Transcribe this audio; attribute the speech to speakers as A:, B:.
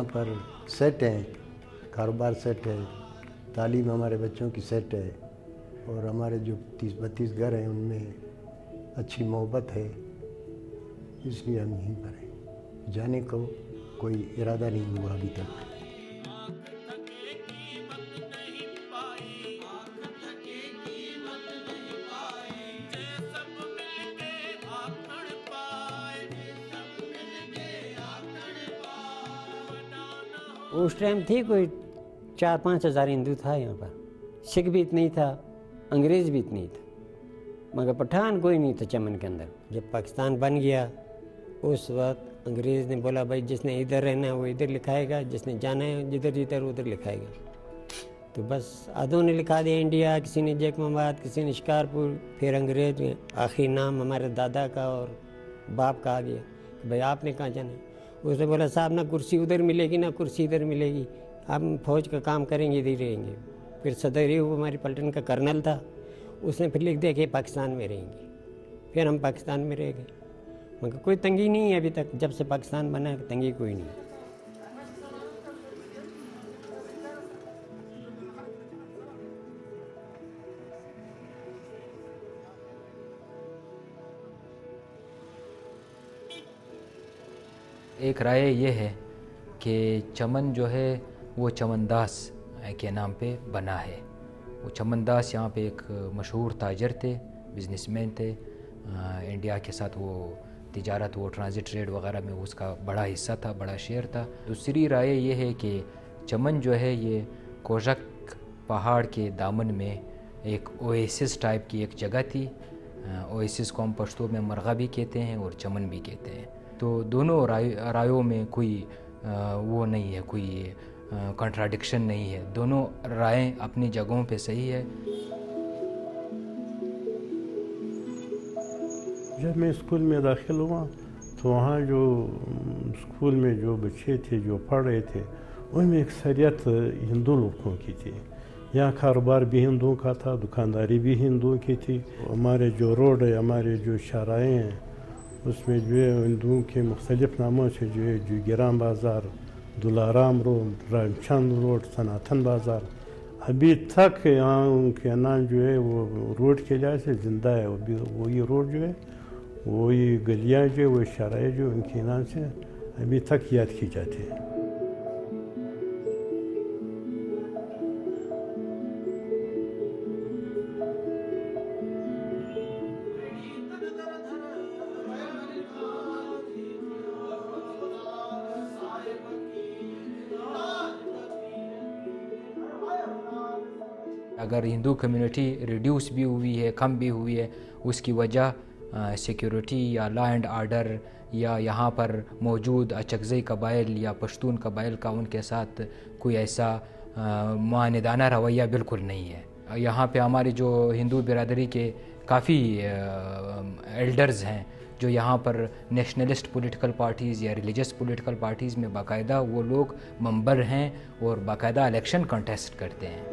A: पर सेट हैं, कारोबार सेट है, तालीम हमारे बच्चों की सेट है, और हमारे जो 30-32 घर हैं उनमें अच्छी मोहब्बत है, इसलिए हम यहीं पर हैं। जाने को कोई इरादा नहीं हुआ अभी तक।
B: उस टाइम थी कोई 4-5 हज़ार हिंदू था यहाँ पर, सिख भी इतनी था, अंग्रेज़ भी इतनी था, मगर पठान कोई नहीं था चमन के अंदर। जब पाकिस्तान बन गया उस वक्त अंग्रेज़ ने बोला भाई जिसने इधर रहना है वो इधर लिखाएगा, जिसने जाना है जिधर जिधर उधर लिखाएगा। तो बस आधों ने लिखा दिया इंडिया, किसी ने जैकमाबाद, किसी ने शिकारपुर, फिर अंग्रेज़ में आखिरी नाम हमारे दादा का और बाप का आ गया कि भाई आपने कहाँ जाना है। उसने बोला साहब ना कुर्सी उधर मिलेगी ना कुर्सी इधर मिलेगी, हम फौज का काम करेंगे इधर रहेंगे। फिर सदर वो हमारी पलटन का कर्नल था, उसने फिर लिख दिया कि पाकिस्तान में रहेंगे। फिर हम पाकिस्तान में रह गए, मगर कोई तंगी नहीं है अभी तक, जब से पाकिस्तान बना है तंगी कोई नहीं।
C: एक राय ये है कि चमन जो है वो चमनदास के नाम पे बना है। वो चमनदास यहाँ पे एक मशहूर ताजर थे, बिजनेसमैन थे। इंडिया के साथ वो तिजारत, वो ट्रांजिट ट्रेड वगैरह में उसका बड़ा हिस्सा था, बड़ा शेयर था। दूसरी राय ये है कि चमन जो है ये कोजक पहाड़ के दामन में एक ओएसिस टाइप की एक जगह थी। ओएसिस को हम पश्तो में मरगा भी कहते हैं और चमन भी कहते हैं। तो दोनों रायों में कोई वो नहीं है, कोई कॉन्ट्राडिक्शन नहीं है, दोनों रायें अपनी जगहों पे सही है।
D: जब मैं स्कूल में दाखिल हुआ तो वहाँ जो स्कूल में जो बच्चे थे जो पढ़ रहे थे उनमें अक्सरियत हिंदू लोगों की थी। यहाँ कारोबार भी हिंदुओं का था, दुकानदारी भी हिंदुओं की थी। हमारे जो रोड है, हमारे जो शाराएँ हैं, उसमें जो है हिंदुओं के मुख्तलिफ़ नामों से जो है जुगिराम बाज़ार, दुलाराम रोड, रामचंद रोड, सनातन बाज़ार, अभी तक यहाँ उनके नाम जो है वो रोड के लिहाज से ज़िंदा है। वही रोड जो है, वही गलियाँ जो है, वो शाराएँ जो उनके नाम से अभी तक याद की जाती है।
C: अगर हिंदू कम्युनिटी रिड्यूस भी हुई है, कम भी हुई है, उसकी वजह सिक्योरिटी या लॉ एंड आर्डर या यहाँ पर मौजूद अचकज़ई कबाइल या पश्तून कबाइल का उनके साथ कोई ऐसा मानदाना रवैया बिल्कुल नहीं है। यहाँ पे हमारी जो हिंदू बिरादरी के काफ़ी एल्डर्स हैं जो यहाँ पर नेशनलिस्ट पॉलिटिकल पार्टीज़ या रिलीजियस पॉलिटिकल पार्टीज़ में बाकायदा वो लोग मेंबर हैं और बाकायदा इलेक्शन कंटेस्ट करते हैं।